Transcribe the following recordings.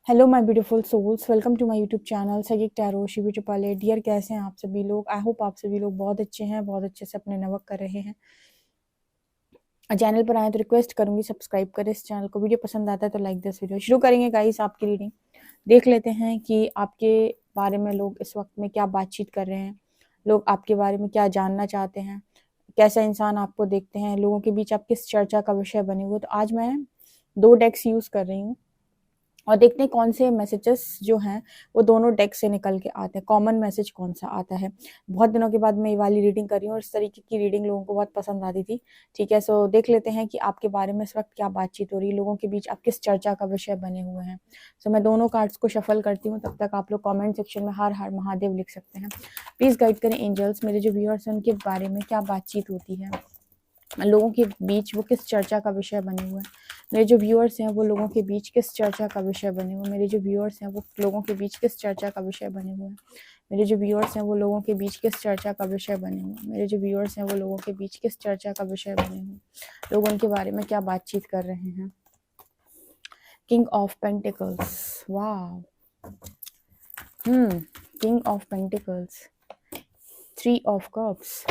Hello my beautiful souls, welcome to my YouTube channel सगिक tarot शिवी टुपाले। Dear, कैसे हैं आप सभी लोग? आई होप आप सभी लोग बहुत अच्छे हैं, बहुत अच्छे से अपने नवक कर रहे हैं। चैनल पर आए तो रिक्वेस्ट करूंगी सब्सक्राइब करें इस चैनल को। वीडियो पसंद आता है तो लाइक दिस वीडियो। शुरू करेंगे गाइस आपकी रीडिंग। देख लेते हैं कि आपके बारे में लोग इस वक्त में क्या बातचीत कर रहे हैं, लोग आपके बारे में क्या जानना चाहते हैं, कैसा इंसान आपको देखते हैं, लोगों के बीच आप किस चर्चा का विषय बने हुए। तो आज मैं 2 डेक्स यूज कर रही हूँ और देखते हैं कौन से मैसेजेस जो हैं वो दोनों डेक से निकल के आते हैं, कॉमन मैसेज कौन सा आता है। बहुत दिनों के बाद मैं ये वाली रीडिंग कर रही हूँ और इस तरीके की रीडिंग लोगों को बहुत पसंद आती थी। ठीक है, सो देख लेते हैं कि आपके बारे में इस वक्त क्या बातचीत हो रही है, लोगों के बीच आप किस चर्चा का विषय बने हुए हैं। सो मैं दोनों कार्ड्स को शफल करती हूँ, तब तक आप लोग कॉमेंट सेक्शन में हर हर महादेव लिख सकते हैं। प्लीज गाइड करें एंजल्स, मेरे जो व्यूअर्स हैं उनके बारे में क्या बातचीत होती है, लोगों के बीच वो किस चर्चा का विषय बने हुए हैं। मेरे जो व्यूअर्स हैं वो लोगों के बीच किस चर्चा का विषय बने हुए हैं। मेरे जो व्यूअर्स हैं वो लोगों के बीच किस चर्चा का विषय बने हुए हैं। मेरे जो व्यूअर्स हैं वो लोगों के बीच किस चर्चा का विषय बने हुए हैं। मेरे जो व्यूअर्स हैं वो लोगों के बीच किस चर्चा का विषय बने हुए हैं। लोग उनके बारे में क्या बातचीत कर रहे हैं। किंग ऑफ पेंटिकल्स, वाह। King of pentacles, 3 of cups,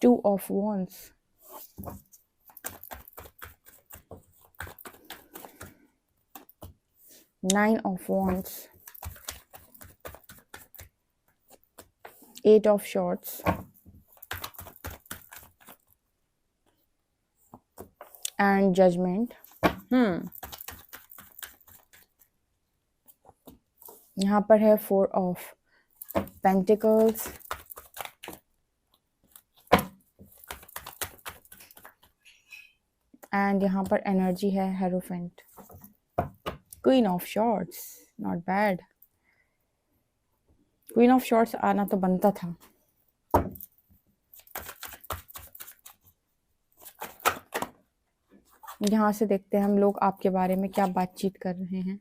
2 of wands, 9 of wands, 8 of swords, and judgment. यहाँ पर है 4 of pentacles, एंड यहाँ पर एनर्जी है hierophant, queen of shorts, not bad. Queen of shorts आना तो बनता था। यहाँ से देखते हैं हम लोग आपके बारे में क्या बातचीत कर रहे हैं।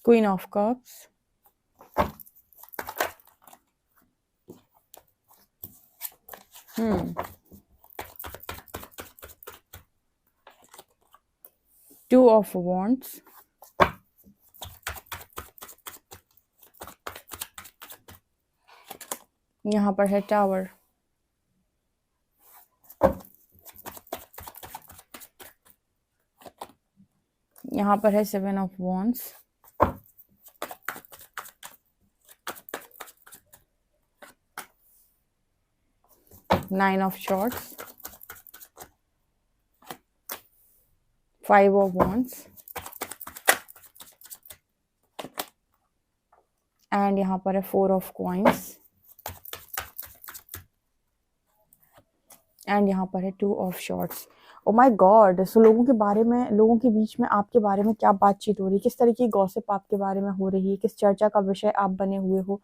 Queen of Cups, Two of Wands, यहाँ पर है टावर, यहाँ पर है 7 of Wands, Nine of Swords, 5 of Wands, and यहाँ पर है 4 of Coins, एंड यहाँ पर है 2 of Swords। Oh my God. So लोगों के बारे में, लोगों के बीच में आपके बारे में क्या बातचीत हो रही है, किस तरह की गॉसिप आपके बारे में हो रही है, किस चर्चा का विषय आप बने हुए हो,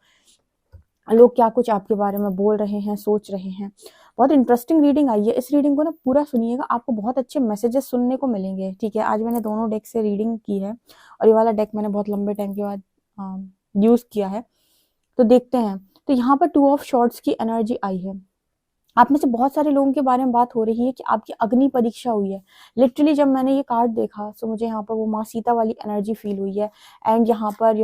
लोग क्या कुछ आपके बारे में बोल रहे हैं, सोच रहे हैं। बहुत इंटरेस्टिंग रीडिंग आई है। इस रीडिंग को ना पूरा सुनिएगा, आपको बहुत अच्छे मैसेजेस सुनने को मिलेंगे। ठीक है, आज मैंने दोनों डेक से रीडिंग की है और ये वाला डेक मैंने बहुत लंबे टाइम के बाद यूज किया है। तो देखते हैं। तो यहाँ पर 2 ऑफ शॉर्ट्स की एनर्जी आई है। आप में से बहुत सारे लोगों के बारे में बात हो रही है कि आपकी अग्नि परीक्षा हुई है। लिटरली जब मैंने ये कार्ड देखा तो मुझे यहाँ पर वो माँ सीता वाली एनर्जी फील हुई है। एंड यहाँ पर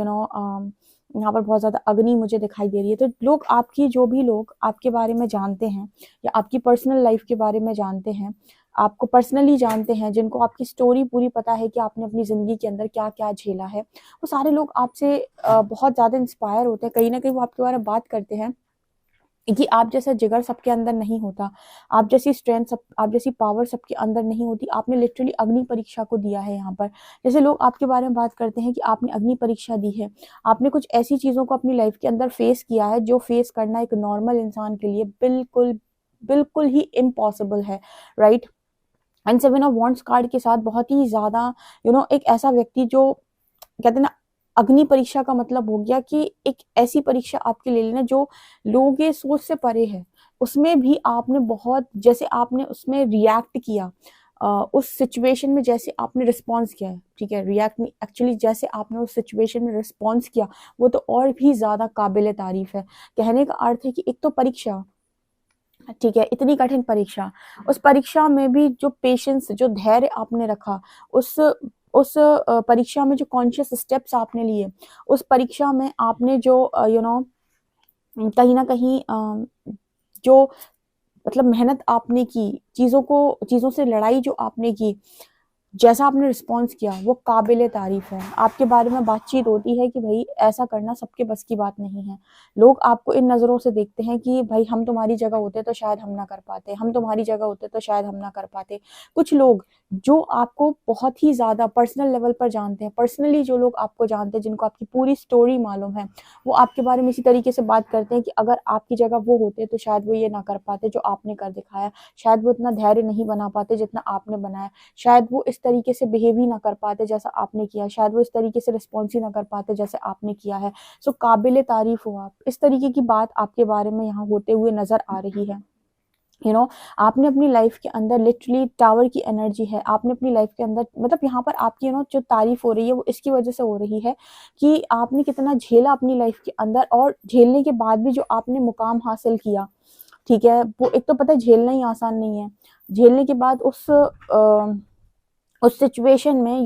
यहाँ पर बहुत ज्यादा अग्नि मुझे दिखाई दे रही है। तो लोग आपकी, जो भी लोग आपके बारे में जानते हैं या आपकी पर्सनल लाइफ के बारे में जानते हैं, आपको पर्सनली जानते हैं, जिनको आपकी स्टोरी पूरी पता है कि आपने अपनी जिंदगी के अंदर क्या क्या झेला है, वो सारे लोग आपसे बहुत ज्यादा इंस्पायर होते हैं। कहीं ना कहीं वो आपके बारे में बात करते हैं कि आप जैसा जिगर सबके अंदर नहीं होता, आप जैसी स्ट्रेंथ सब, आप जैसी पावर सबके अंदर नहीं होती। आपने लिटरली अग्नि परीक्षा को दिया है। यहाँ पर जैसे लोग आपके बारे में बात करते हैं कि आपने अग्नि परीक्षा दी है, आपने कुछ ऐसी चीजों को अपनी लाइफ के अंदर फेस किया है जो फेस करना एक नॉर्मल इंसान के लिए बिल्कुल बिल्कुल ही इम्पॉसिबल है, right. And 7 of wands card के साथ बहुत ही ज्यादा एक ऐसा व्यक्ति जो कहते हैं ना, अग्नि परीक्षा का मतलब हो गया कि एक ऐसी परीक्षा आपके ले लेना जो लोगों के सोच से परे है। उसमें भी आपने बहुत, जैसे आपने उसमें रिएक्ट किया, उस सिचुएशन में जैसे आपने रिस्पॉन्स किया है, ठीक है, रिएक्ट नहीं, एक्चुअली जैसे आपने उस सिचुएशन में रिस्पॉन्स किया वो तो और भी ज़्यादा काबिल तारीफ है। कहने का अर्थ है कि एक तो परीक्षा, ठीक है, इतनी कठिन परीक्षा, उस परीक्षा में भी जो पेशेंस, जो धैर्य आपने रखा, उस परीक्षा में जो कॉन्शियस स्टेप्स आपने लिए, उस परीक्षा में आपने जो कहीं ना कहीं जो मतलब मेहनत आपने की, चीज़ों से लड़ाई जो आपने की, जैसा आपने रिस्पॉन्स किया वो काबिल तारीफ है। आपके बारे में बातचीत होती है कि भाई ऐसा करना सबके बस की बात नहीं है। लोग आपको इन नज़रों से देखते हैं कि भाई हम तुम्हारी जगह होते तो शायद हम ना कर पाते, हम तुम्हारी जगह होते तो शायद हम ना कर पाते। कुछ लोग जो आपको बहुत ही ज़्यादा पर्सनल लेवल पर जानते हैं, पर्सनली जो लोग आपको जानते हैं, जिनको आपकी पूरी स्टोरी मालूम है, वो आपके बारे में इसी तरीके से बात करते हैं कि अगर आपकी जगह वो होते तो शायद वो ये ना कर पाते जो आपने कर दिखाया, शायद वो इतना धैर्य नहीं बना पाते जितना आपने बनाया, शायद वो इस तरीके से बिहेव ही ना कर पाते जैसा आपने किया, शायद वो इस तरीके से रिस्पॉन्स ही ना कर पाते जैसे आपने किया है। सो काबिल तारीफ हो आप। इस तरीके की बात आपके बारे में यहाँ होते हुए नजर आ रही है। आपने अपनी लाइफ के अंदर लिटरली टावर की एनर्जी है, आपने अपनी लाइफ के अंदर मतलब यहाँ पर आपकी जो तारीफ हो रही है वो इसकी वजह से हो रही है कि आपने कितना झेला अपनी लाइफ के अंदर, और झेलने के बाद भी जो आपने मुकाम हासिल किया, ठीक है, वो एक तो पता है झेलना ही आसान नहीं है। झेलने के बाद उस सिचुएशन में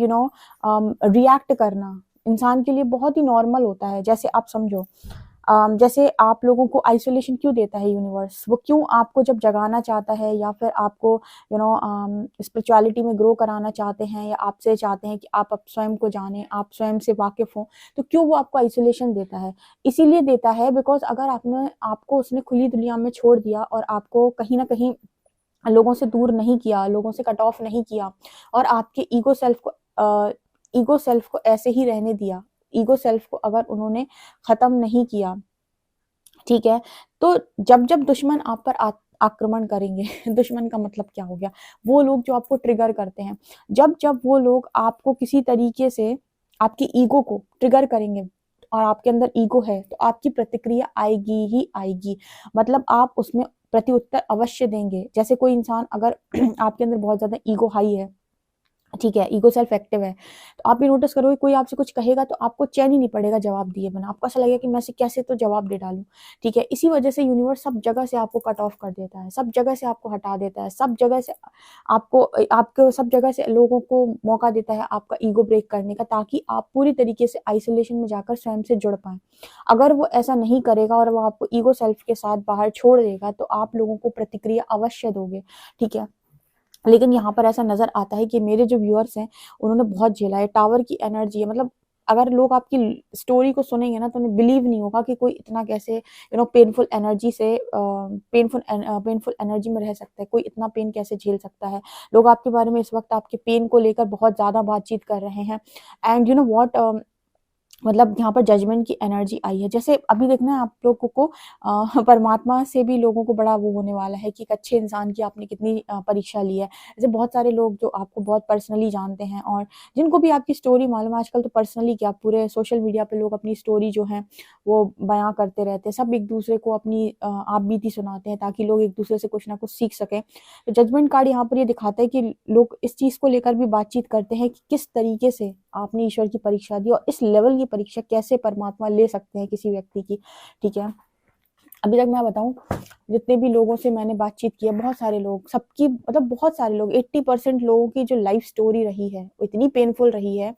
रिएक्ट करना इंसान के लिए बहुत ही नॉर्मल होता है। जैसे आप समझो, जैसे आप लोगों को आइसोलेशन क्यों देता है यूनिवर्स, वो क्यों आपको जब जगाना चाहता है या फिर आपको स्पिरिचुअलिटी में ग्रो कराना चाहते हैं, या आपसे चाहते हैं कि आप स्वयं को जानें, आप स्वयं से वाकिफ हों, तो क्यों वो आपको आइसोलेशन देता है? इसीलिए देता है बिकॉज अगर आपको उसने खुली दुनिया में छोड़ दिया और आपको कहीं ना कहीं लोगों से दूर नहीं किया, लोगों से कट ऑफ नहीं किया, और आपके ईगो सेल्फ को ऐसे ही रहने दिया, ईगो सेल्फ को अगर उन्होंने खत्म नहीं किया, ठीक है, तो जब जब दुश्मन आप पर आक्रमण करेंगे दुश्मन का मतलब क्या हो गया? वो लोग जो आपको ट्रिगर करते हैं, जब जब वो लोग आपको किसी तरीके से आपकी ईगो को ट्रिगर करेंगे, और आपके अंदर ईगो है तो आपकी प्रतिक्रिया आएगी ही आएगी, मतलब आप उसमें प्रत्युत्तर अवश्य देंगे। जैसे कोई इंसान अगर आपके अंदर बहुत ज्यादा ईगो हाई है, ठीक है, ईगो सेल्फ एक्टिव है, तो आप ये नोटिस करोगे कोई आपसे कुछ कहेगा तो आपको चैन ही नहीं पड़ेगा जवाब दिए बिना, आपको ऐसा लगेगा कि मैं से कैसे तो जवाब दे डालूं, ठीक है। इसी वजह से यूनिवर्स सब जगह से आपको कट ऑफ कर देता है, सब जगह से आपको हटा देता है, सब जगह से आपको सब जगह से लोगों को मौका देता है आपका ईगो ब्रेक करने का, ताकि आप पूरी तरीके से आइसोलेशन में जाकर स्वयं से जुड़ पाए। अगर वो ऐसा नहीं करेगा और वो आपको ईगो सेल्फ के साथ बाहर छोड़ देगा तो आप लोगों को प्रतिक्रिया अवश्य दोगे, ठीक है। लेकिन यहाँ पर ऐसा नजर आता है कि मेरे जो व्यूअर्स हैं उन्होंने बहुत झेला है, टावर की एनर्जी है, मतलब अगर लोग आपकी स्टोरी को सुनेंगे ना तो उन्हें बिलीव नहीं होगा कि कोई इतना कैसे पेनफुल एनर्जी से पेनफुल एनर्जी में रह सकता है, कोई इतना पेन कैसे झेल सकता है। लोग आपके बारे में इस वक्त आपके पेन को लेकर बहुत ज्यादा बातचीत कर रहे हैं। एंड यू नो व्हाट, मतलब यहाँ पर जजमेंट की एनर्जी आई है। जैसे अभी देखना है आप लोगों को परमात्मा से भी लोगों को बड़ा वो होने वाला है कि एक अच्छे इंसान की आपने कितनी परीक्षा ली है। जैसे बहुत सारे लोग जो आपको बहुत पर्सनली जानते हैं और जिनको भी आपकी स्टोरी मालूम है, आजकल तो पर्सनली क्या पूरे सोशल मीडिया पे लोग अपनी स्टोरी जो है वो बयां करते रहते हैं, सब एक दूसरे को अपनी आप बीती सुनाते हैं ताकि लोग एक दूसरे से कुछ ना कुछ सीख सकें। तो जजमेंट कार्ड यहाँ पर ये दिखाता है कि लोग इस चीज को लेकर भी बातचीत करते हैं कि किस तरीके से आपने ईश्वर की परीक्षा दी और इस लेवल की परीक्षा कैसे परमात्मा ले सकते हैं किसी व्यक्ति की, ठीक है। अभी तक मैं बताऊं, जितने भी लोगों से मैंने बातचीत की है, बहुत सारे लोग, सबकी मतलब बहुत सारे लोग, 80% लोगों की जो लाइफ स्टोरी रही है वो इतनी पेनफुल रही है,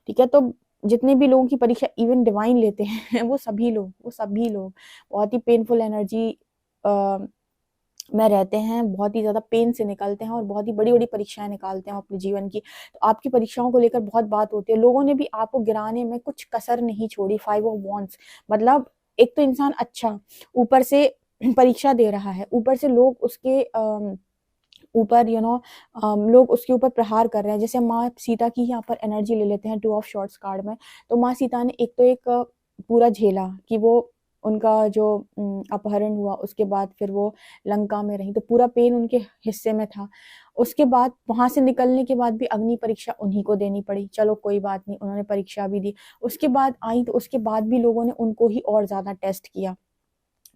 ठीक है। तो जितने भी लोगों की परीक्षा इवन डिवाइन लेते हैं वो सभी लोग बहुत ही पेनफुल एनर्जी में रहते हैं, बहुत ही ज्यादा पेन से निकलते हैं और बहुत ही बड़ी बड़ी परीक्षाएं निकालते हैं अपने जीवन की। तो आपकी परीक्षाओं को लेकर बहुत बात होती है, लोगों ने भी आपको गिराने में कुछ कसर नहीं छोड़ी। 5 ऑफ वांड्स मतलब एक तो इंसान अच्छा, ऊपर से परीक्षा दे रहा है, ऊपर से लोग उसके ऊपर लोग उसके ऊपर प्रहार कर रहे हैं। जैसे माँ सीता की यहाँ पर एनर्जी ले लेते हैं 2 ऑफ शॉर्ट्स कार्ड में, तो माँ सीता ने एक तो एक पूरा झेला कि वो उनका जो अपहरण हुआ, उसके बाद फिर वो लंका में रही, तो पूरा पेन उनके हिस्से में था। उसके बाद वहां से निकलने के बाद भी अग्नि परीक्षा उन्हीं को देनी पड़ी, चलो कोई बात नहीं, उन्होंने परीक्षा भी दी। उसके बाद आई तो उसके बाद भी लोगों ने उनको ही और ज्यादा टेस्ट किया,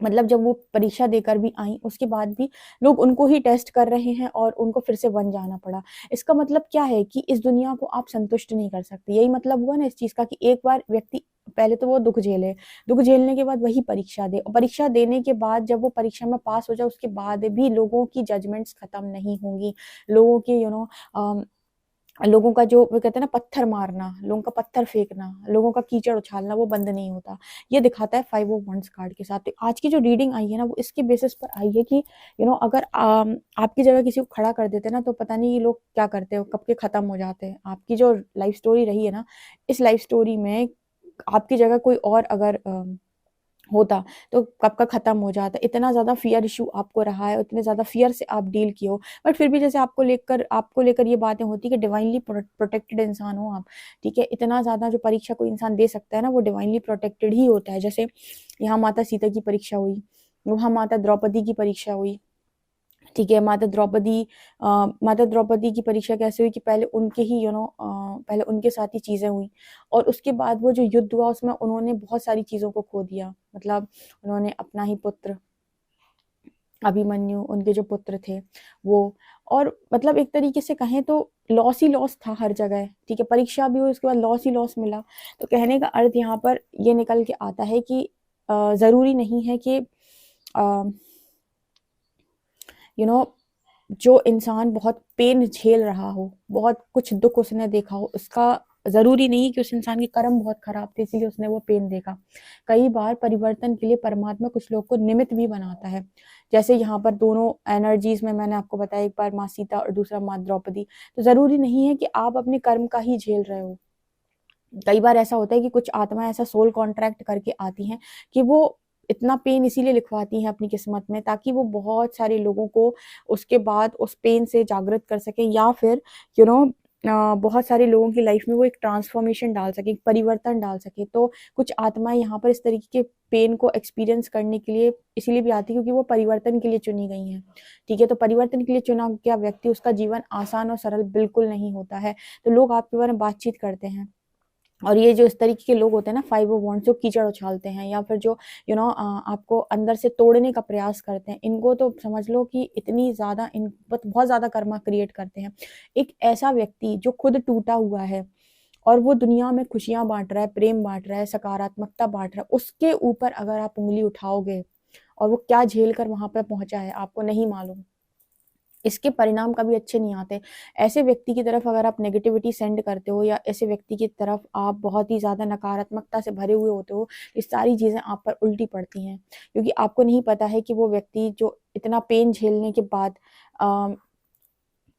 मतलब जब वो परीक्षा देकर भी आई, उसके बाद भी लोग उनको ही टेस्ट कर रहे हैं और उनको फिर से वन जाना पड़ा। इसका मतलब क्या है कि इस दुनिया को आप संतुष्ट नहीं कर सकते। यही मतलब हुआ ना इस चीज़ का कि एक बार व्यक्ति पहले तो वो दुःख झेले, दुःख झेलने के बाद वही परीक्षा दे, और परीक्षा देने के बाद जब वो परीक्षा में पास हो जाए, उसके बाद भी लोगों की जजमेंट्स खत्म नहीं होंगी। लोगों के लोगों का जो वो कहते हैं ना पत्थर मारना, लोगों का पत्थर फेंकना, लोगों का कीचड़ उछालना, वो बंद नहीं होता। ये दिखाता है 5 ऑफ वंड्स कार्ड के साथ। तो आज की जो रीडिंग आई है ना, वो इसके बेसिस पर आई है कि अगर आपकी जगह किसी को खड़ा कर देते ना, तो पता नहीं ये लोग क्या करते हो, कब के खत्म हो जाते हैं। आपकी जो लाइफ स्टोरी रही है ना, इस लाइफ स्टोरी में आपकी जगह कोई और अगर होता तो कब का खत्म हो जाता। इतना ज़्यादा फ़ियर इश्यू आपको रहा है, इतने ज़्यादा फ़ियर से आप डील किए हो, बट फिर भी जैसे आपको लेकर ये बातें होती है कि डिवाइनली प्रोटेक्टेड इंसान हो आप, ठीक है? इतना ज़्यादा जो परीक्षा कोई इंसान दे सकता है ना, वो डिवाइनली प्रोटेक्टेड ही होता है। जैसे यहाँ माता सीता की परीक्षा हुई, वहाँ माता द्रौपदी की परीक्षा हुई, ठीक है? माता द्रौपदी की परीक्षा कैसे हुई कि पहले उनके ही पहले उनके साथ ही चीज़ें हुई, और उसके बाद वो जो युद्ध हुआ उसमें उन्होंने बहुत सारी चीज़ों को खो दिया। मतलब उन्होंने अपना ही पुत्र अभिमन्यु, उनके जो पुत्र थे वो, और मतलब एक तरीके से कहें तो लॉस ही लॉस था हर जगह, ठीक है? परीक्षा भी हुई, उसके बाद लॉस ही लॉस मिला। तो कहने का अर्थ यहाँ पर ये निकल के आता है कि ज़रूरी नहीं है कि अ, यू नो जो इंसान बहुत पेन झेल रहा हो, बहुत कुछ दुख उसने देखा हो, उसका ज़रूरी नहीं है कि उस इंसान के कर्म बहुत खराब थे इसीलिए उसने वो पेन देखा। कई बार परिवर्तन के लिए परमात्मा कुछ लोग को निमित्त भी बनाता है। जैसे यहाँ पर दोनों एनर्जीज़ में मैंने आपको बताया, एक बार माँ सीता और दूसरा माँ द्रौपदी। तो ज़रूरी नहीं है कि आप अपने कर्म का ही झेल रहे हो। कई बार ऐसा होता है कि कुछ आत्माएँ ऐसा सोल कॉन्ट्रैक्ट करके आती हैं कि वो इतना पेन इसीलिए लिखवाती हैं अपनी किस्मत में, ताकि वो बहुत सारे लोगों को उसके बाद उस पेन से जागृत कर सकें, या फिर यू नो बहुत सारे लोगों की लाइफ में वो एक ट्रांसफॉर्मेशन डाल सकें, एक परिवर्तन डाल सकें। तो कुछ आत्माएँ यहाँ पर इस तरीके के पेन को एक्सपीरियंस करने के लिए इसीलिए भी आती है क्योंकि वो परिवर्तन के लिए चुनी गई हैं, ठीक है? तो परिवर्तन के लिए चुना गया व्यक्ति, उसका जीवन आसान और सरल बिल्कुल नहीं होता है। तो लोग आपके बारे में बातचीत करते हैं, और ये जो इस तरीके के लोग होते हैं ना 5 ऑफ वांड्स, जो कीचड़ उछालते हैं या फिर जो आपको अंदर से तोड़ने का प्रयास करते हैं, इनको तो समझ लो कि इतनी ज़्यादा बहुत ज़्यादा कर्मा क्रिएट करते हैं। एक ऐसा व्यक्ति जो खुद टूटा हुआ है और वो दुनिया में खुशियाँ बाँट रहा है, प्रेम बाँट रहा है, सकारात्मकता बाँट रहा है, उसके ऊपर अगर आप उँगली उठाओगे और वो क्या झेल कर वहाँ पे पहुँचा है, आपको नहीं मालूम। इसके परिणाम कभी अच्छे नहीं आते। ऐसे व्यक्ति की तरफ अगर आप नेगेटिविटी सेंड करते हो, या ऐसे व्यक्ति की तरफ आप बहुत ही ज़्यादा नकारात्मकता से भरे हुए होते हो, ये सारी चीज़ें आप पर उल्टी पड़ती हैं। क्योंकि आपको नहीं पता है कि वो व्यक्ति जो इतना पेन झेलने के बाद अ,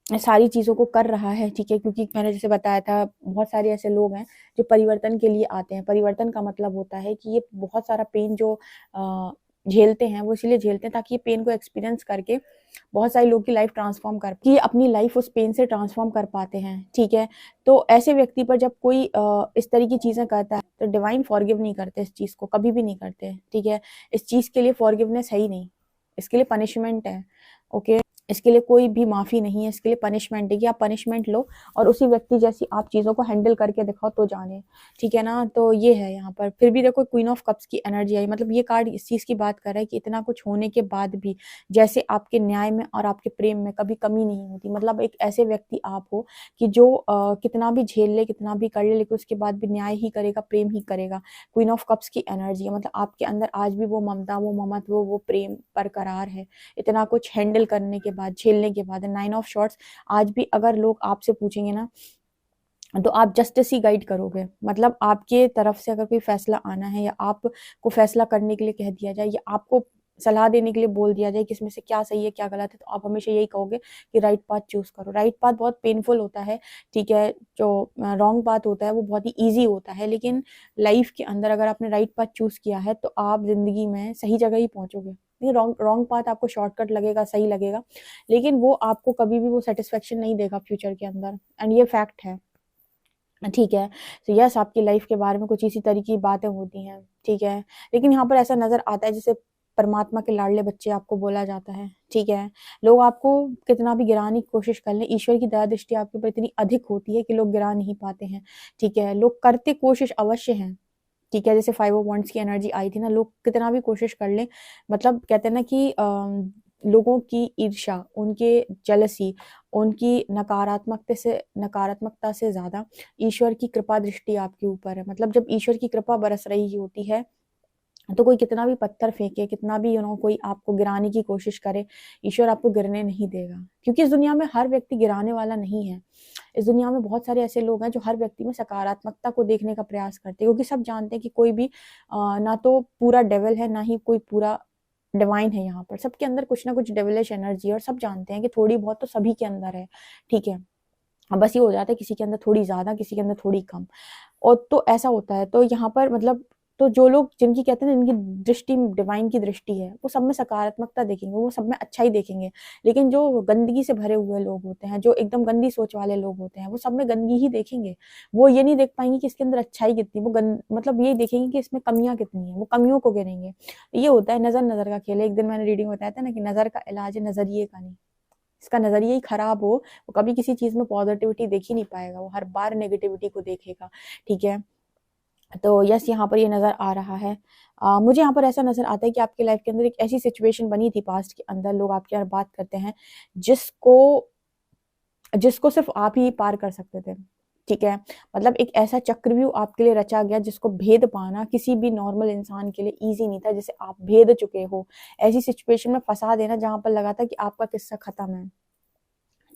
सारी चीज़ों को कर रहा है, ठीक है? क्योंकि मैंने जैसे बताया था, बहुत सारे ऐसे लोग हैं जो परिवर्तन के लिए आते हैं। परिवर्तन का मतलब होता है कि ये बहुत सारा पेन जो झेलते हैं, वो इसलिए झेलते हैं ताकि ये पेन को एक्सपीरियंस करके बहुत सारे लोग की लाइफ ट्रांसफॉर्म कर कि अपनी लाइफ उस पेन से ट्रांसफॉर्म कर पाते हैं, ठीक है? तो ऐसे व्यक्ति पर जब कोई इस तरह की चीज़ें करता है, तो डिवाइन फॉरगिव नहीं करते इस चीज़ को, कभी भी नहीं करते, ठीक है? इस चीज़ के लिए फॉरगिवनेस है ही नहीं, इसके लिए पनिशमेंट है, ओके? इसके लिए कोई भी माफ़ी नहीं है, इसके लिए पनिशमेंट है कि आप पनिशमेंट लो और उसी व्यक्ति जैसी आप चीज़ों को हैंडल करके दिखाओ तो जाने, ठीक है ना? तो ये है यहाँ पर। फिर भी देखो क्वीन ऑफ कप्स की एनर्जी आई, मतलब ये कार्ड इस चीज़ की बात कर रहा है कि इतना कुछ होने के बाद भी जैसे आपके न्याय में और आपके प्रेम में कभी कमी नहीं होती। मतलब एक ऐसे व्यक्ति आप हो कि जो कितना भी झेल ले, कितना भी कर ले, लेकिन उसके बाद भी न्याय ही करेगा, प्रेम ही करेगा। क्वीन ऑफ कप्स की एनर्जी है, मतलब आपके अंदर आज भी वो ममता, वो ममत्व, वो प्रेम बरकरार है। इतना कुछ हैंडल करने के बाद, झेलने के बाद। 9 ऑफ शॉर्ट्स, आज भी अगर लोग आपसे पूछेंगे ना, तो आप जस्टिस ही गाइड करोगे। मतलब आपके तरफ से अगर कोई फैसला आना है, या आपको फैसला करने के लिए कह दिया जाए, या आपको सलाह देने के लिए बोल दिया जाए कि इसमें से क्या सही है, क्या गलत है, तो आप हमेशा यही कहोगे कि राइट पाथ चूज़ करो। राइट पाथ बहुत पेनफुल होता है, ठीक है? जो रॉन्ग पाथ होता है वो बहुत ही ईज़ी होता है, लेकिन लाइफ़ के अंदर अगर आपने राइट पाथ चूज़ किया है, तो आप ज़िंदगी में सही जगह ही पहुँचोगे। ये रॉन्ग रॉन्ग पाथ आपको शॉर्टकट लगेगा, सही लगेगा, लेकिन वो आपको कभी भी वो सैटिस्फैक्शन नहीं देगा फ्यूचर के अंदर, एंड ये फैक्ट है। ठीक है? तो यस, आपकी लाइफ़ के बारे में कुछ इसी तरह की बातें होती हैं, ठीक है? लेकिन यहाँ पर ऐसा नज़र आता है जैसे परमात्मा के लाडले बच्चे आपको बोला जाता है, ठीक है? लोग आपको कितना भी गिराने की कोशिश कर लें, ईश्वर की दया दृष्टि आपके ऊपर इतनी अधिक होती है कि लोग गिरा नहीं पाते हैं, ठीक है? लोग करते कोशिश अवश्य हैं, ठीक है, जैसे 5 ऑफ वांड्स की एनर्जी आई थी ना, लोग कितना भी कोशिश कर लें, मतलब कहते हैं ना कि लोगों की ईर्ष्या, उनके जेलसी, उनकी नकारात्मकता से ज़्यादा ईश्वर की कृपा दृष्टि आपके ऊपर है। मतलब जब ईश्वर की कृपा बरस रही होती है, तो कोई कितना भी पत्थर फेंके, कितना भी कोई आपको गिराने की कोशिश करे, ईश्वर आपको गिरने नहीं देगा। क्योंकि इस दुनिया में हर व्यक्ति गिराने वाला नहीं है। इस दुनिया में बहुत सारे ऐसे लोग हैं जो हर व्यक्ति में सकारात्मकता को देखने का प्रयास करते हैं, क्योंकि सब जानते हैं कि कोई भी ना तो पूरा डेविल है, ना ही कोई पूरा डिवाइन है। यहाँ पर सबके अंदर कुछ ना कुछ डेविलिश एनर्जी है, और सब जानते हैं कि थोड़ी बहुत तो सभी के अंदर है। ठीक है, अब बस ये हो जाता है किसी के अंदर थोड़ी ज्यादा, किसी के अंदर थोड़ी कम, और तो ऐसा होता है। तो यहाँ पर मतलब, तो जो लोग जिनकी कहते हैं ना, इनकी दृष्टि डिवाइन की दृष्टि है, वो सब में सकारात्मकता देखेंगे, वो सब में अच्छा ही देखेंगे। लेकिन जो गंदगी से भरे हुए लोग होते हैं, जो एकदम गंदी सोच वाले लोग होते हैं, वो सब में गंदगी ही देखेंगे। वो ये नहीं देख पाएंगे कि इसके अंदर अच्छाई कितनी, वो मतलब ये देखेंगे कि इसमें कमियां कितनी है, वो कमियों को गिनेंगे। ये होता है नजर नजर का खेल है। एक दिन मैंने रीडिंग बताया था ना कि नजर का इलाज है नजरिए का नहीं। इसका नजरिया ही खराब हो, वो कभी किसी चीज में पॉजिटिविटी देख ही नहीं पाएगा, वो हर बार नेगेटिविटी को देखेगा। ठीक है, तो यस, यहाँ पर ये नजर आ रहा है। मुझे यहाँ पर ऐसा नजर आता है कि आपकी लाइफ के अंदर एक ऐसी सिचुएशन बनी थी पास्ट के अंदर, लोग आपके यार बात करते हैं, जिसको जिसको सिर्फ आप ही पार कर सकते थे। ठीक है, मतलब एक ऐसा चक्रव्यूह आपके लिए रचा गया जिसको भेद पाना किसी भी नॉर्मल इंसान के लिए इजी नहीं था, जिसे आप भेद चुके हो। ऐसी सिचुएशन में फंसा देना जहां पर लगा था कि आपका किस्सा खत्म है।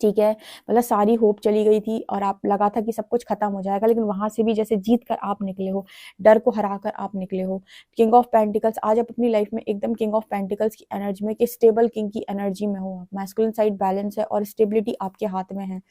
ठीक है, मतलब सारी होप चली गई थी, और आप लगा था कि सब कुछ खत्म हो जाएगा, लेकिन वहां से भी जैसे जीत कर आप निकले हो, डर को हरा कर आप निकले हो। किंग ऑफ पेंटिकल्स, आज आप अपनी लाइफ में एकदम किंग ऑफ पेंटिकल्स की एनर्जी में, कि स्टेबल किंग की एनर्जी में हो आप। मैस्कुलिन साइड बैलेंस है और स्टेबिलिटी आपके हाथ में है।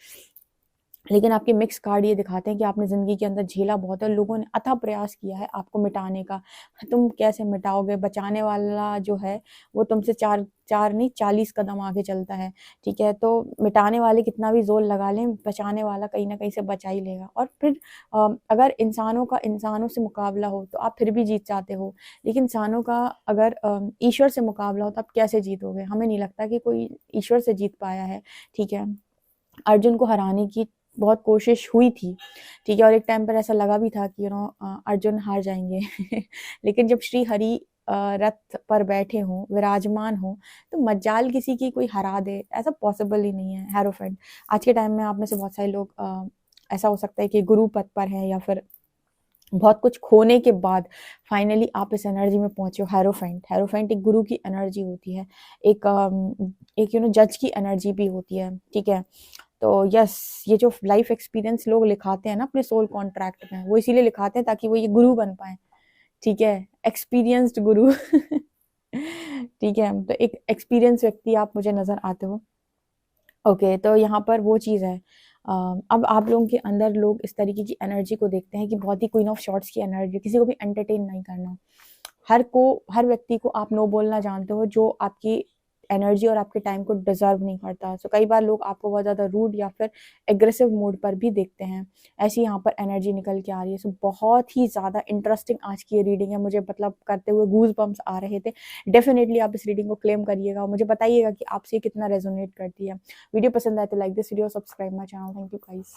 लेकिन आपके मिक्स कार्ड ये दिखाते हैं कि आपने जिंदगी के अंदर झेला बहुत है, लोगों ने अथक प्रयास किया है आपको मिटाने का। तुम कैसे मिटाओगे? बचाने वाला जो है वो तुमसे चार चार नहीं 40 कदम आगे चलता है। ठीक है, तो मिटाने वाले कितना भी जोर लगा लें, बचाने वाला कहीं ना कहीं से बचा ही लेगा। और फिर अगर इंसानों से मुकाबला हो तो आप फिर भी जीत जाते हो, लेकिन इंसानों का अगर ईश्वर से मुकाबला हो तो आप कैसे जीतोगे? हमें नहीं लगता कि कोई ईश्वर से जीत पाया है। ठीक है, अर्जुन को हराने की बहुत कोशिश हुई थी। ठीक है, और एक टाइम पर ऐसा लगा भी था कि अर्जुन हार जाएंगे लेकिन जब श्री हरि रथ पर बैठे हों, विराजमान हो, तो मजाल किसी की कोई हरा दे, ऐसा पॉसिबल ही नहीं है। हेरोफेंट, आज के टाइम में आप में से बहुत सारे लोग ऐसा हो सकता है कि गुरु पद पर हैं, या फिर बहुत कुछ खोने के बाद फाइनली आप इस एनर्जी में पहुंचे हो। हेरोफेंट एक गुरु की एनर्जी होती है, एक जज की एनर्जी भी होती है। ठीक है, तो यस, ये जो लाइफ एक्सपीरियंस लोग लिखाते हैं ना अपने सोल कॉन्ट्रैक्ट में, वो इसीलिए लिखाते हैं ताकि वो ये गुरु बन पाए। ठीक है, एक्सपीरियंस्ड गुरु ठीक है, तो एक एक्सपीरियंस व्यक्ति आप मुझे नजर आते हो। ओके, तो यहाँ पर वो चीज़ है। अब आप लोगों के अंदर लोग इस तरीके की एनर्जी को देखते हैं कि बहुत ही क्वीन ऑफ शॉर्ट्स की एनर्जी, किसी को भी एंटरटेन नहीं करना। हर व्यक्ति को आप नो बोलना जानते हो, जो आपकी एनर्जी और आपके टाइम को डिजर्व नहीं करता। सो कई बार लोग आपको बहुत ज्यादा रूड या फिर एग्रेसिव मोड पर भी देखते हैं। ऐसी यहाँ पर एनर्जी निकल के आ रही है। सो बहुत ही ज्यादा इंटरेस्टिंग आज की ये रीडिंग है, मुझे मतलब करते हुए गूज बम्स आ रहे थे। डेफिनेटली आप इस रीडिंग को क्लेम करिएगा और मुझे बताइएगा कि आपसे कितना रेजोनेट करती है। वीडियो पसंद आए तो like this video, subscribe my channel. Thank you guys.